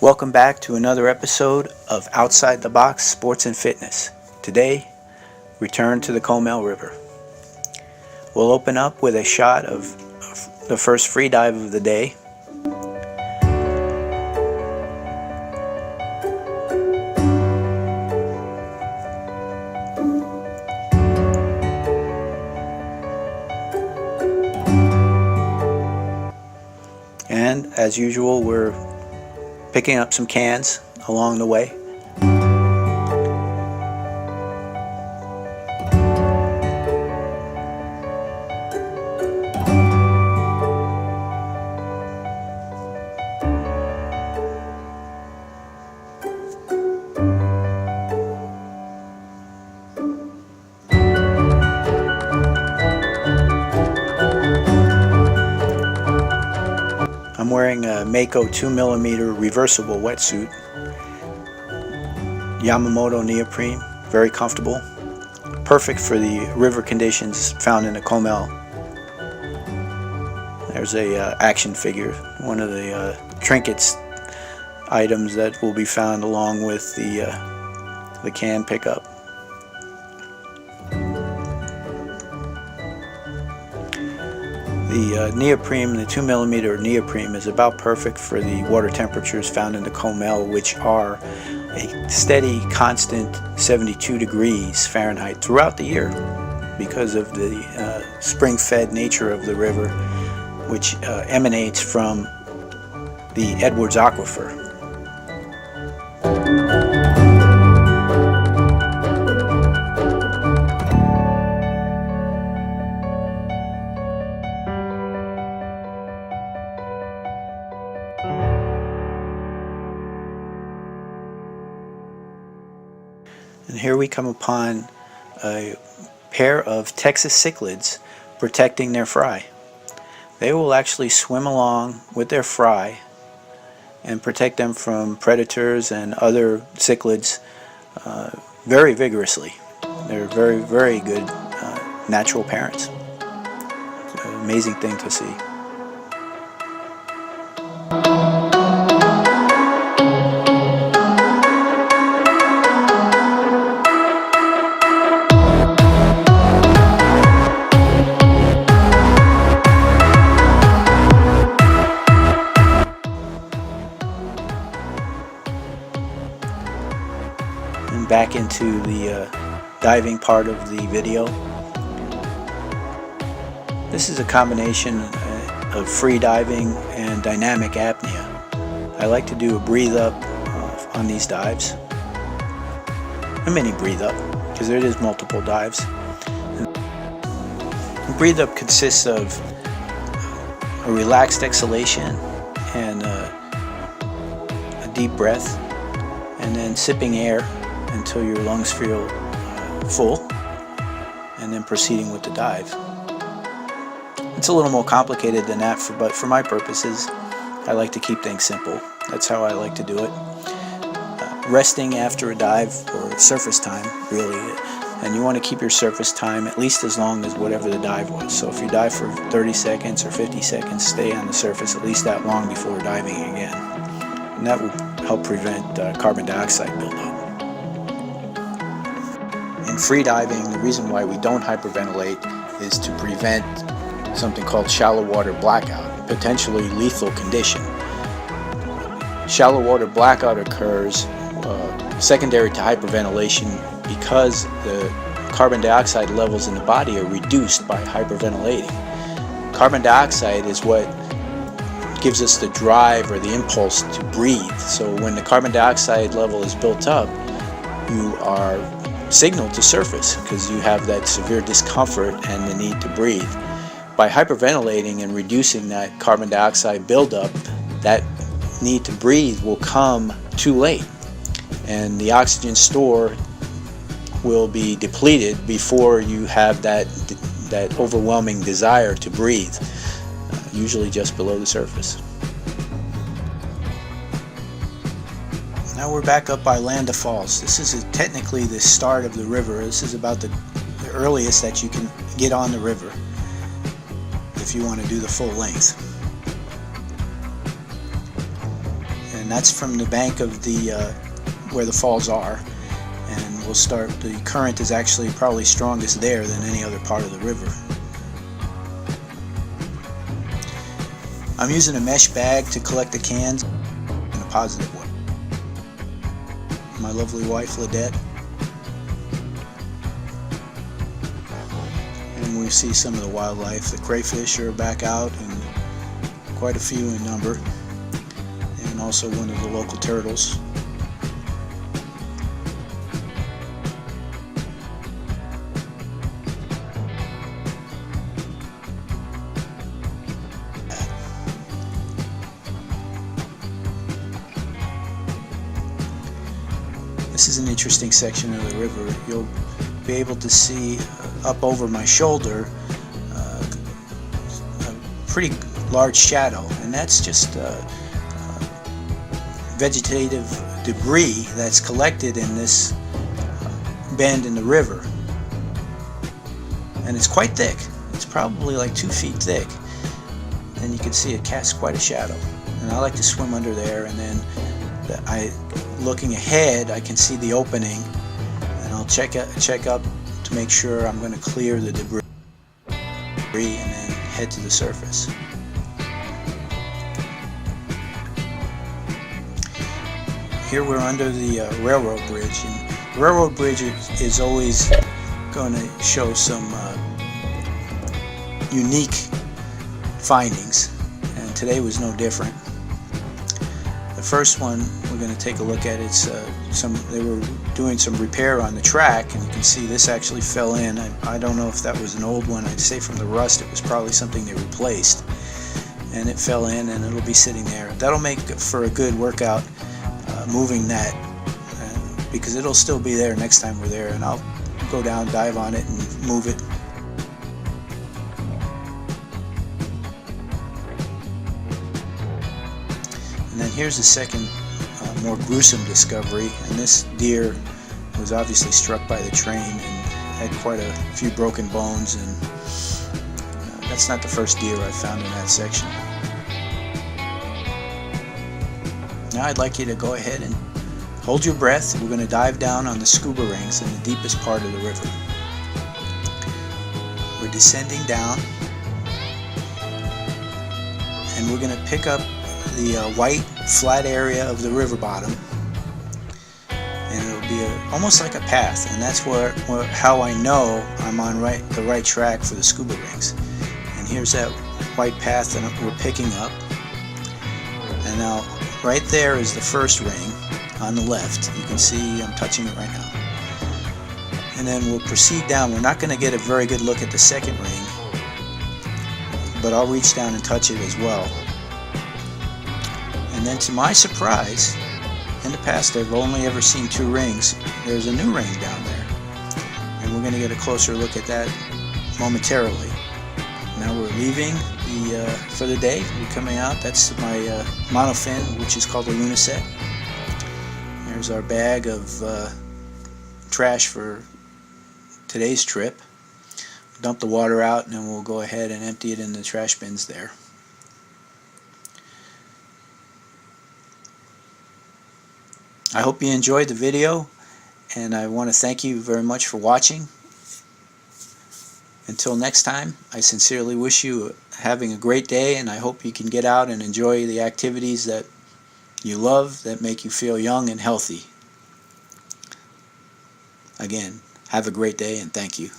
Welcome back to another episode of Outside the Box Sports and Fitness. Today, return to the Comal River. We'll open up with a shot of the first free dive of the day. And as usual, we're picking up some cans along the way. I'm wearing a Mako 2mm reversible wetsuit, Yamamoto neoprene, very comfortable, perfect for the river conditions found in the Comal. There's a action figure, one of the trinkets items that will be found along with the can pickup. The neoprene, the 2mm neoprene, is about perfect for the water temperatures found in the Comal, which are a steady, constant 72 degrees Fahrenheit throughout the year because of the spring-fed nature of the river, which emanates from the Edwards Aquifer. And here we come upon a pair of Texas cichlids protecting their fry. They will actually swim along with their fry and protect them from predators and other cichlids very vigorously. They're very, very good natural parents. It's an amazing thing to see. And back into the diving part of the video. This is a combination of free diving and dynamic apnea. I like to do a breathe up on these dives, a mini breathe up, because there is multiple dives. And breathe up consists of a relaxed exhalation and a deep breath, and then sipping air until your lungs feel full, and then proceeding with the dive. It's a little more complicated than that, but for my purposes, I like to keep things simple. That's how I like to do it. Resting after a dive, or surface time, really, and you want to keep your surface time at least as long as whatever the dive was. So if you dive for 30 seconds or 50 seconds, stay on the surface at least that long before diving again. And that will help prevent carbon dioxide buildup. In free diving, the reason why we don't hyperventilate is to prevent something called shallow water blackout, a potentially lethal condition. Shallow water blackout occurs secondary to hyperventilation because the carbon dioxide levels in the body are reduced by hyperventilating. Carbon dioxide is what gives us the drive or the impulse to breathe. So when the carbon dioxide level is built up, you are signaled to surface because you have that severe discomfort and the need to breathe. By hyperventilating and reducing that carbon dioxide buildup, that need to breathe will come too late, and the oxygen store will be depleted before you have that overwhelming desire to breathe, usually just below the surface. Now we're back up by Landa Falls. This is technically the start of the river. This is about the earliest that you can get on the river if you want to do the full length. And and that's from the bank of the where the falls are. And we'll start, the current is actually probably strongest there than any other part of the river. I'm using a mesh bag to collect the cans in a positive way. My lovely wife, Ladette. And we see some of the wildlife. The crayfish are back out, and quite a few in number. And also one of the local turtles. This is an interesting section of the river. You'll be able to see up over my shoulder a pretty large shadow, and that's just vegetative debris that's collected in this bend in the river. And it's quite thick. It's probably like 2 feet thick. And you can see it casts quite a shadow. And I like to swim under there, and then looking ahead, I can see the opening, and I'll check up to make sure I'm going to clear the debris and then head to the surface. Here we're under the railroad bridge, and the railroad bridge is always going to show some unique findings, and today was no different. The first one we're going to take a look at, they were doing some repair on the track, and you can see this actually fell in. I don't know if that was an old one. I'd say from the rust it was probably something they replaced, and it fell in, and it'll be sitting there. That'll make for a good workout, moving that, because it'll still be there next time we're there, and I'll go down, dive on it, and move it. And then here's the second more gruesome discovery, and this deer was obviously struck by the train and had quite a few broken bones, and that's not the first deer I've found in that section. Now I'd like you to go ahead and hold your breath. We're going to dive down on the scuba rings in the deepest part of the river. We're descending down, and we're going to pick up the white flat area of the river bottom, and it'll be almost like a path, and that's how I know I'm on the right track for the scuba rings. And here's that white path that we're picking up, and now right there is the first ring on the left. You can see I'm touching it right now, and then we'll proceed down. We're not going to get a very good look at the second ring, but I'll reach down and touch it as well. And then to my surprise, in the past I've only ever seen 2 rings. There's a new ring down there, and we're going to get a closer look at that momentarily. Now we're leaving for the day. We're coming out. That's my monofin, which is called a Lunaset. Here's our bag of trash for today's trip. Dump the water out, and then we'll go ahead and empty it in the trash bins there. I hope you enjoyed the video, and I want to thank you very much for watching. Until next time, I sincerely wish you having a great day, and I hope you can get out and enjoy the activities that you love, that make you feel young and healthy. Again, have a great day, and thank you.